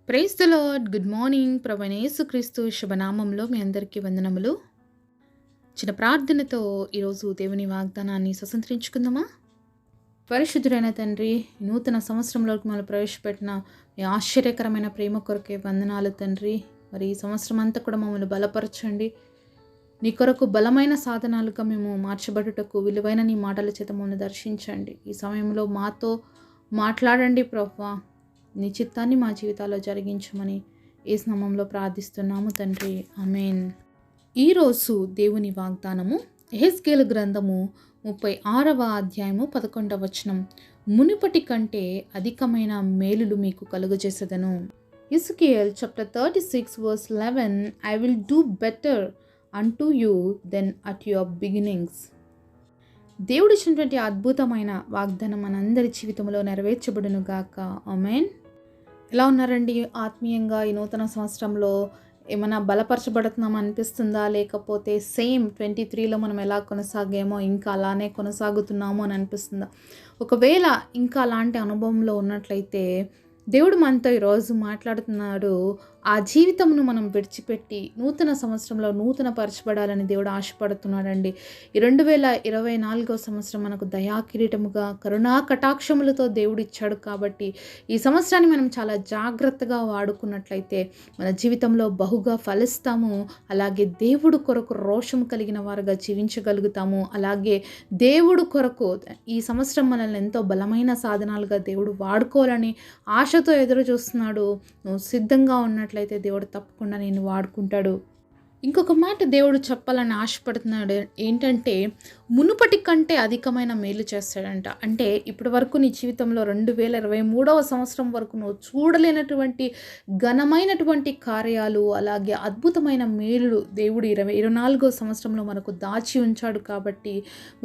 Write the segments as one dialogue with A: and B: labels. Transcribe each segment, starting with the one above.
A: Praise the lord. Good morning. ప్రభువైన యేసుక్రీస్తు శుభనామంలో మీ అందరికీ వందనములు. చిన్న ప్రార్థనతో ఈరోజు దేవుని వాగ్దానాన్ని స్వతంత్రించుకుందామా? పరిశుద్ధుడైన తండ్రి, నూతన సంవత్సరంలోకి మనం ప్రవేశపెట్టిన మీ ఆశ్చర్యకరమైన ప్రేమ కొరకే వందనాలు తండ్రి. మరి ఈ సంవత్సరం అంతా కూడా మమ్మల్ని బలపరచండి. నీ కొరకు బలమైన సాధనాలుగా మేము మార్చబడుటకు విలువైన నీ మాటల చేత మమ్మల్ని దర్శించండి. ఈ సమయంలో మాతో మాట్లాడండి ప్రభువా. నీ చిత్తాన్ని మా జీవితాల్లో జరిగించమని యేసు నామములో ప్రార్థిస్తున్నాము తండ్రి. ఆమేన్. ఈరోజు దేవుని వాగ్దానము యెహెజ్కేలు గ్రంథము 36వ అధ్యాయము 11వ వచనం. మునుపటి కంటే అధికమైన మేలులు మీకు కలుగజేసేదను. Ezekiel chapter 36 verse 11, I will do better unto you than at your beginnings. దేవుడు ఇచ్చినటువంటి అద్భుతమైన వాగ్దానం మనందరి జీవితంలో నెరవేర్చబడును గాక. ఆమేన్. ఎలా ఉన్నారండి ఆత్మీయంగా? ఈ నూతన సంవత్సరంలో ఏమైనా బలపరచబడుతున్నాం అనిపిస్తుందా? లేకపోతే సేమ్ 23లో మనం ఎలా కొనసాగామో ఇంకా అలానే కొనసాగుతున్నాము అని అనిపిస్తుందా? ఒకవేళ ఇంకా అలాంటి అనుభవంలో ఉన్నట్లయితే దేవుడు మనతో ఈరోజు మాట్లాడుతున్నాడు. ఆ జీవితమును మనం విడిచిపెట్టి నూతన సంవత్సరంలో నూతన పరచబడాలని దేవుడు ఆశపడుతున్నాడండి. ఈ 2024వ సంవత్సరం మనకు దయా కిరీటముగా కరుణా కటాక్షములతో దేవుడు ఇచ్చాడు. కాబట్టి ఈ సంవత్సరాన్ని మనం చాలా జాగ్రత్తగా వాడుకున్నట్లయితే మన జీవితంలో బహుగా ఫలిస్తాము. అలాగే దేవుడు కొరకు రోషం కలిగిన వారుగా జీవించగలుగుతాము. అలాగే దేవుడు కొరకు ఈ సంవత్సరం మనల్ని ఎంతో బలమైన సాధనాలుగా దేవుడు వాడుకోవాలని ఆశతో ఎదురు చూస్తున్నాడు. నువ్వు సిద్ధంగా ఉన్నట్లయితే దేవుడు తప్పకుండా నేను వాడుకుంటాడు. ఇంకొక మాట దేవుడు చెప్పాలని ఆశపడుతున్నాడు. ఏంటంటే మునుపటి కంటే అధికమైన మేలు చేస్తాడంట. అంటే ఇప్పటి వరకు నీ జీవితంలో 2023వ సంవత్సరం వరకు నువ్వు చూడలేనటువంటి ఘనమైనటువంటి కార్యాలు, అలాగే అద్భుతమైన మేలులు దేవుడు 2024వ సంవత్సరంలో మనకు దాచి ఉంచాడు. కాబట్టి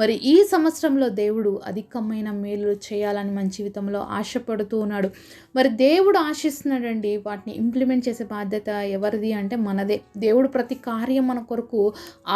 A: మరి ఈ సంవత్సరంలో దేవుడు అధికమైన మేలులు చేయాలని మన జీవితంలో ఆశపడుతూ ఉన్నాడు. మరి దేవుడు ఆశిస్తున్నాడండి. వాటిని ఇంప్లిమెంట్ చేసే బాధ్యత ఎవరిది అంటే మనదే. దేవుడు ప్రతి కార్యం మన కొరకు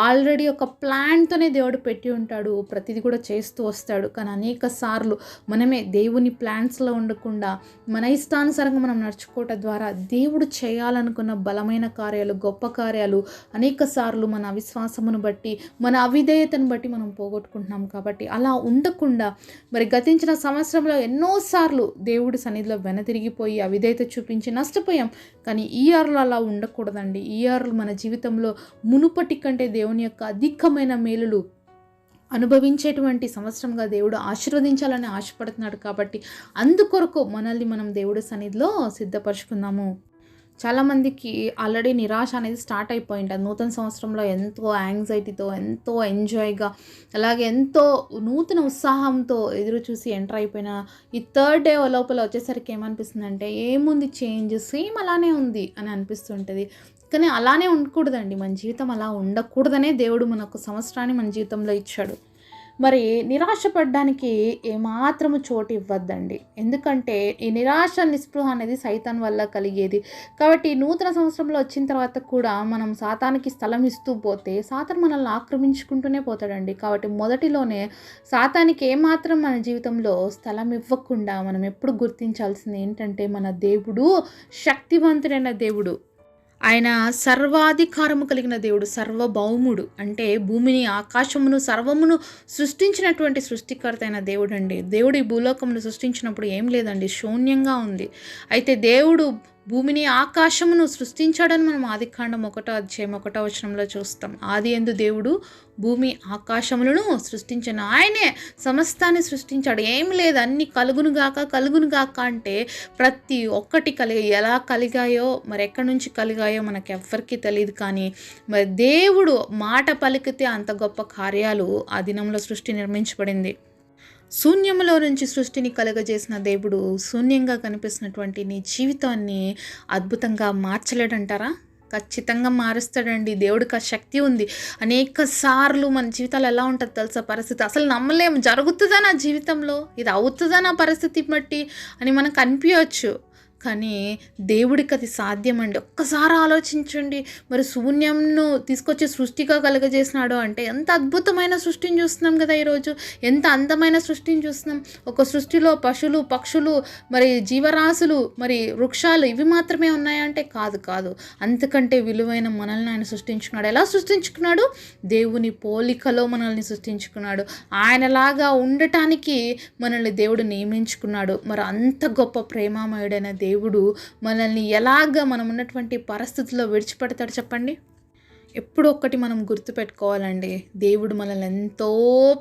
A: ఆల్రెడీ ఒక ప్లాన్తోనే దేవుడు పెట్టి ఉంటాడు. ప్రతిదీ కూడా చేస్తూ వస్తాడు. కానీ అనేక సార్లు మనమే దేవుని ప్లాన్స్లో ఉండకుండా మన ఇష్టానుసారంగా మనం నడుచుకోవటం ద్వారా దేవుడు చేయాలనుకున్న బలమైన కార్యాలు, గొప్ప కార్యాలు అనేక సార్లు మన అవిశ్వాసమును బట్టి, మన అవిధేయతను బట్టి మనం పోగొట్టుకుంటున్నాం. కాబట్టి అలా ఉండకుండా మరి గతించిన సంవత్సరంలో ఎన్నోసార్లు దేవుడి సన్నిధిలో వెనతిరిగిపోయి అవిధేయత చూపించి నష్టపోయాం. కానీ ఈ ఇయర్లో అలా ఉండకూడదండి. ఈ ఇయర్లో మన జీవితంలో మునుపటి కంటే దేవుని యొక్క అధికమైన మేలులు అనుభవించేటువంటి సంవత్సరంగా దేవుడు ఆశీర్వదించాలని ఆశపడుతున్నాడు. కాబట్టి అందుకొరకు మనల్ని మనం దేవుడి సన్నిధిలో సిద్ధపరచుకుందాము. చాలామందికి ఆల్రెడీ నిరాశ అనేది స్టార్ట్ అయిపోయింది. నూతన సంవత్సరంలో ఎంతో యాంగ్జైటీతో, ఎంతో ఎంజాయ్గా, అలాగే ఎంతో నూతన ఉత్సాహంతో ఎదురు చూసి ఎంటర్ అయిపోయిన ఈ 3rd డే లోపల వచ్చేసరికి ఏమనిపిస్తుందంటే ఏముంది చేంజ్, సేమ్ అలానే ఉంది అని అనిపిస్తుంటుంది. కానీ అలానే ఉండకూడదండి. మన జీవితం అలా ఉండకూడదనే దేవుడు మనకు సంవత్సరాన్ని మన జీవితంలో ఇచ్చాడు. మరి నిరాశపడడానికి ఏమాత్రము చోటు ఇవ్వద్దండి. ఎందుకంటే ఈ నిరాశ, నిస్పృహ అనేది సైతాన్ వల్ల కలిగేది. కాబట్టి నూతన సంవత్సరంలో వచ్చిన తర్వాత కూడా మనం సాతానికి స్థలం ఇస్తూ పోతే సాతాన్ మనల్ని ఆక్రమించుకుంటూనే పోతాడండి. కాబట్టి మొదటిలోనే సాతానికి ఏమాత్రం మన జీవితంలో స్థలం ఇవ్వకుండా మనం ఎప్పుడు గుర్తించాల్సింది ఏంటంటే మన దేవుడు శక్తివంతుడైన దేవుడు. ఆయన సర్వాధికారము కలిగిన దేవుడు, సర్వభౌముడు. అంటే భూమిని, ఆకాశమును, సర్వమును సృష్టించినటువంటి సృష్టికర్త అయిన దేవుడు అండి. దేవుడు ఈ భూలోకమును సృష్టించినప్పుడు ఏం లేదండి, శూన్యంగా ఉంది. అయితే దేవుడు భూమిని, ఆకాశమును సృష్టించాడని మనం ఆదికాండం 1వ అధ్యాయం 1వ వచనంలో చూస్తాం. ఆది యందు దేవుడు భూమి ఆకాశములను సృష్టించాను. ఆయనే సమస్తాన్ని సృష్టించాడు. ఏం లేదు, అన్ని కలుగునుగాక అంటే ప్రతి ఒక్కటి ఎలా కలిగాయో, మరి ఎక్కడి నుంచి కలిగాయో మనకు ఎవ్వరికీ తెలియదు. కానీ మరి దేవుడు మాట పలికితే అంత గొప్ప కార్యాలు ఆ దినంలో సృష్టి నిర్మించబడింది. శూన్యములో నుంచి సృష్టిని కలుగజేసిన దేవుడు శూన్యంగా కనిపిస్తున్నటువంటి నీ జీవితాన్ని అద్భుతంగా మార్చలేడంటారా? ఖచ్చితంగా మారుస్తాడండి. దేవుడికి ఆ శక్తి ఉంది. అనేక సార్లు మన జీవితాలు ఎలా ఉంటుంది తెలుసా? పరిస్థితి అసలు నమ్మలేము. జరుగుతుందా నా జీవితంలో, ఇది అవుతుందా నా పరిస్థితి బట్టి అని మనకు అనిపించవచ్చు. కానీ దేవుడికి అది సాధ్యమండి. ఒక్కసారి ఆలోచించండి. మరి శూన్యంను తీసుకొచ్చి సృష్టిగా కలుగజేసినాడు అంటే ఎంత అద్భుతమైన సృష్టిని చూస్తున్నాం కదా ఈరోజు. ఎంత అందమైన సృష్టిని చూస్తున్నాం. ఒక సృష్టిలో పశువులు, పక్షులు, మరి జీవరాశులు, మరి వృక్షాలు ఇవి మాత్రమే ఉన్నాయంటే కాదు. అంతకంటే విలువైన మనల్ని ఆయన సృష్టించుకున్నాడు. ఎలా సృష్టించుకున్నాడు? దేవుని పోలికలో మనల్ని సృష్టించుకున్నాడు. ఆయనలాగా ఉండటానికి మనల్ని దేవుడు నియమించుకున్నాడు. మరి అంత గొప్ప ప్రేమామయుడైన దేవుడు మనల్ని ఎలాగా మనం ఉన్నటువంటి పరిస్థితుల్లో విడిచిపెడతాడు చెప్పండి? ఎప్పుడు ఒక్కటి మనం గుర్తుపెట్టుకోవాలండి, దేవుడు మనల్ని ఎంతో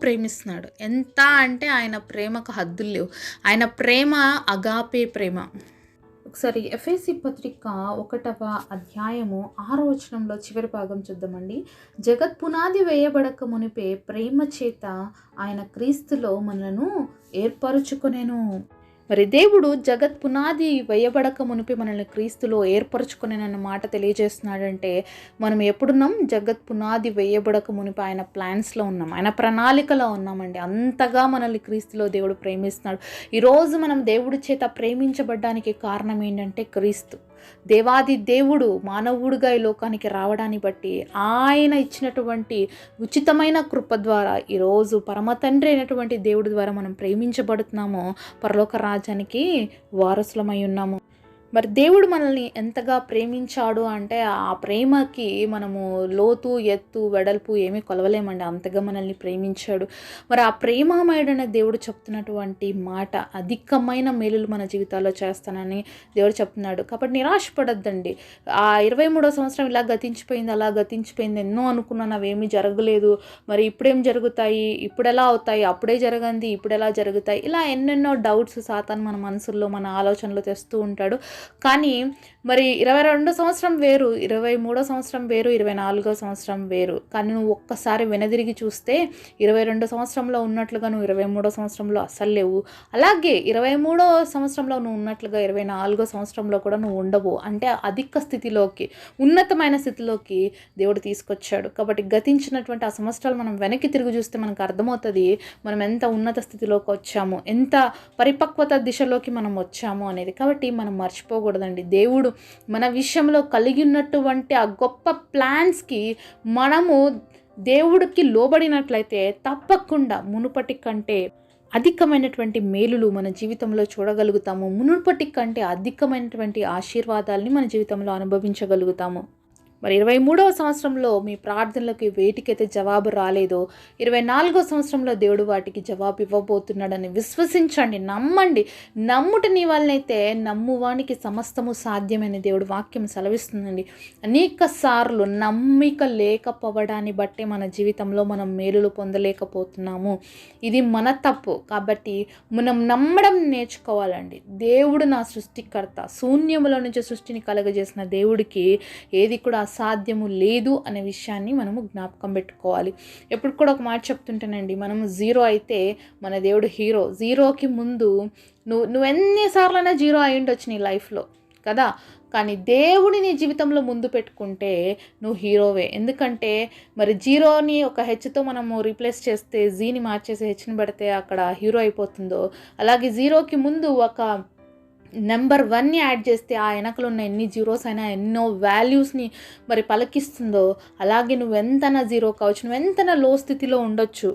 A: ప్రేమిస్తున్నాడు. ఎంత అంటే ఆయన ప్రేమకు హద్దులు లేవు. ఆయన ప్రేమ అగాపే ప్రేమ. ఒకసారి ఎఫెసీ పత్రిక 1వ అధ్యాయము 6వ వచనంలో చివరి భాగం చూద్దామండి. జగత్ పునాది వేయబడక మునిపే ప్రేమ చేత ఆయన క్రీస్తులో మనలను ఏర్పరచుకొనెను. మరి దేవుడు జగత్ పునాది వేయబడక మునిపే మనల్ని క్రీస్తులో ఏర్పరచుకునేనన్న మాట తెలియజేస్తున్నాడంటే మనం ఎప్పుడున్నాం? జగత్ పునాది వేయబడక మునిపే ఆయన ప్లాన్స్లో ఉన్నాం, ఆయన ప్రణాళికలో ఉన్నామండి. అంతగా మనల్ని క్రీస్తులో దేవుడు ప్రేమిస్తున్నాడు. ఈరోజు మనం దేవుడి చేత ప్రేమించబడ్డానికి కారణం ఏంటంటే క్రీస్తు. దేవాది దేవుడు మానవుడిగా ఈ లోకానికి రావడాన్ని బట్టి ఆయన ఇచ్చినటువంటి ఉచితమైన కృప ద్వారా ఈరోజు పరమ తండ్రి అయినటువంటి దేవుడి ద్వారా మనం ప్రేమించబడుతున్నామో, పరలోక రాజ్యానికి వారసులమై ఉన్నాము. మరి దేవుడు మనల్ని ఎంతగా ప్రేమించాడు అంటే ఆ ప్రేమకి మనము లోతు, ఎత్తు, వెడల్పు ఏమీ కొలవలేమండి. అంతగా మనల్ని ప్రేమించాడు. మరి ఆ ప్రేమమయుడైన దేవుడు చెప్తున్నటువంటి మాట, అధికమైన మేలులు మన జీవితాల్లో చేస్తానని దేవుడు చెప్తున్నాడు. కాబట్టి నిరాశపడద్దండి. ఆ 23వ సంవత్సరం ఇలా గతించిపోయింది, అలా గతించిపోయింది, ఎన్నో అనుకున్నాను, అవేమీ జరగలేదు, మరి ఇప్పుడేం జరుగుతాయి, ఇప్పుడు ఎలా అవుతాయి, అప్పుడే జరగంది, ఇప్పుడు ఎలా జరుగుతాయి, ఇలా ఎన్నెన్నో డౌట్స్ సాతాను మన మనసుల్లో, మన ఆలోచనలో తెస్తూ ఉంటాడు. కానీ మరి 22వ సంవత్సరం వేరు, 23వ సంవత్సరం వేరు, 24వ సంవత్సరం వేరు. కానీ నువ్వు ఒక్కసారి వెనదిరిగి చూస్తే 22వ సంవత్సరంలో ఉన్నట్లుగా నువ్వు 23వ సంవత్సరంలో అస్సలు లేవు. అలాగే 23వ సంవత్సరంలో నువ్వు ఉన్నట్లుగా 24వ సంవత్సరంలో కూడా నువ్వు ఉండవు. అంటే అధిక స్థితిలోకి, ఉన్నతమైన స్థితిలోకి దేవుడు తీసుకొచ్చాడు. కాబట్టి గతించినటువంటి ఆ సంవత్సరాలు మనం వెనక్కి తిరిగి చూస్తే మనకు అర్థమవుతుంది మనం ఎంత ఉన్నత స్థితిలోకి వచ్చాము, ఎంత పరిపక్వత దిశలోకి మనం వచ్చాము అనేది. కాబట్టి మనం మర్చిపోకూడదండి. దేవుడు మన విషయంలో కలిగి ఉన్నటువంటి ఆ గొప్ప ప్లాన్స్కి మనము దేవుడికి లోబడినట్లయితే తప్పకుండా మునుపటి కంటే అధికమైనటువంటి మేలులు మన జీవితంలో చూడగలుగుతాము. మునుపటి కంటే అధికమైనటువంటి ఆశీర్వాదాలని మన జీవితంలో అనుభవించగలుగుతాము. మరి 23వ సంవత్సరంలో మీ ప్రార్థనలకు వేటికైతే జవాబు రాలేదో 24వ సంవత్సరంలో దేవుడు వాటికి జవాబు ఇవ్వబోతున్నాడని విశ్వసించండి, నమ్మండి. నమ్ముట నీ వల్లనైతే నమ్మువానికి సమస్తము సాధ్యమైన దేవుడు వాక్యం సెలవిస్తుందండి. అనేక సార్లు నమ్మిక లేకపోవడాన్ని బట్టే మన జీవితంలో మనం మేలులు పొందలేకపోతున్నాము. ఇది మన తప్పు. కాబట్టి మనం నమ్మడం నేర్చుకోవాలండి. దేవుడు నా సృష్టికర్త, శూన్యములో నుంచి సృష్టిని కలుగజేసిన దేవుడికి ఏది కూడా సాధ్యము లేదు అనే విషయాన్ని మనము జ్ఞాపకం పెట్టుకోవాలి. ఎప్పుడు కూడా ఒక మాట చెప్తుంటానండి, మనము జీరో అయితే మన దేవుడు హీరో. జీరోకి ముందు నువ్వు ఎన్నిసార్లైనా జీరో అయి ఉండొచ్చు నీ లైఫ్లో కదా, కానీ దేవుడిని నీ జీవితంలో ముందు పెట్టుకుంటే నువ్వు హీరోవే. ఎందుకంటే మరి జీరోని ఒక హెచ్తో మనము రీప్లేస్ చేస్తే, జీని మార్చేసి హెచ్ని పెడితే అక్కడ హీరో అయిపోతుందో, అలాగే జీరోకి ముందు ఒక నెంబర్ 1ని యాడ్ చేస్తే ఆ వెనకలు ఉన్న ఎన్ని జీరోస్ అయినా ఎన్నో వాల్యూస్ని మరి పలికిస్తుందో, అలాగే నువ్వు ఎంతనా జీరో కావచ్చు, నువ్వు ఎంతనా లో స్థితిలో ఉండొచ్చు,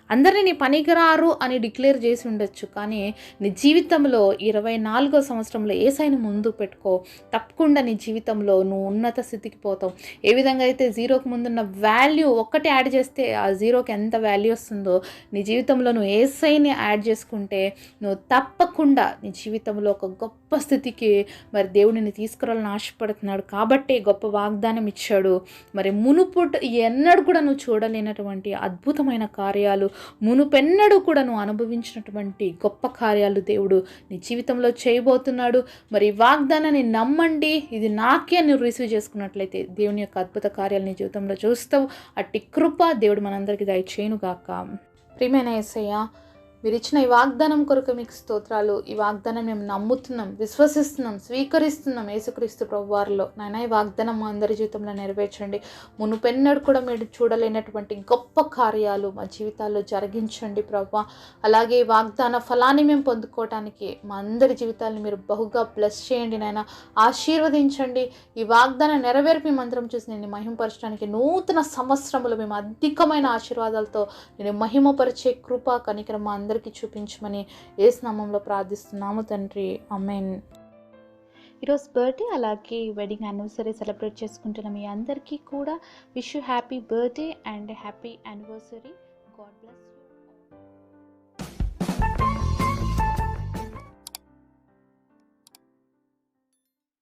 A: అందరినీ నీ పనికిరారు అని డిక్లేర్ చేసి ఉండొచ్చు, కానీ నీ జీవితంలో 24వ సంవత్సరంలో యేసయ్యను ముందు పెట్టుకో. తప్పకుండా నీ జీవితంలో నువ్వు ఉన్నత స్థితికి పోతావు. ఏ విధంగా అయితే జీరోకి ముందున్న వాల్యూ ఒక్కటి యాడ్ చేస్తే ఆ జీరోకి ఎంత వాల్యూ వస్తుందో, నీ జీవితంలో నువ్వు యేసయ్యని యాడ్ చేసుకుంటే నువ్వు తప్పకుండా నీ జీవితంలో ఒక గొప్ప స్థితికి మరి దేవుడిని తీసుకురావాలని ఆశపడుతున్నాడు. కాబట్టి గొప్ప వాగ్దానం ఇచ్చాడు. మరి మునుపుట్ ఎన్నడూ కూడా నువ్వు చూడలేనటువంటి అద్భుతమైన కార్యాలు, మునుపెన్నడూ కూడా నువ్వు అనుభవించినటువంటి గొప్ప కార్యాలు దేవుడు నీ జీవితంలో చేయబోతున్నాడు. మరి వాగ్దానాన్ని నమ్మండి. ఇది నాకే నువ్వు రిసీవ్ చేసుకున్నట్లయితే దేవుని యొక్క అద్భుత కార్యాలు నీ జీవితంలో చూస్తావు. అట్టి కృప దేవుడు మనందరికీ దయచేయును గాక. ప్రియమైన యేసయ్య, మీరు ఇచ్చిన ఈ వాగ్దానం కొరకు మీకు స్తోత్రాలు. ఈ వాగ్దానం మేము నమ్ముతున్నాం, విశ్వసిస్తున్నాం, స్వీకరిస్తున్నాం యేసుక్రీస్తు ప్రభువారిలో. నాయనా ఈ వాగ్దానం మా అందరి జీవితంలో నెరవేర్చండి. మునుపెన్నడూ కూడా మీరు చూడలేనటువంటి గొప్ప కార్యాలు మా జీవితాల్లో జరిగించండి ప్రభువా. అలాగే ఈ వాగ్దాన ఫలాన్ని మేము పొందుకోవటానికి మా అందరి జీవితాలను మీరు బహుగా బ్లెస్ చేయండి నాయనా, ఆశీర్వదించండి. ఈ వాగ్దానం నెరవేర్పు మీ మందిరం చూసి నేను మహిమపరచడానికి నూతన సంవత్సరములు మేము అధికమైన ఆశీర్వాదాలతో నేను మహిమపరిచే కృప కనికరం మా అందరికీ చూపించమని యేసు నామములో ప్రార్థిస్తున్నాము తండ్రి, ఆమేన్. ఈరోజు బర్త్డే అలాగే వెడ్డింగ్ యానివర్సరీ సెలబ్రేట్ చేసుకుంటున్న మీ అందరికీ కూడా wish you happy birthday and happy anniversary. God bless you.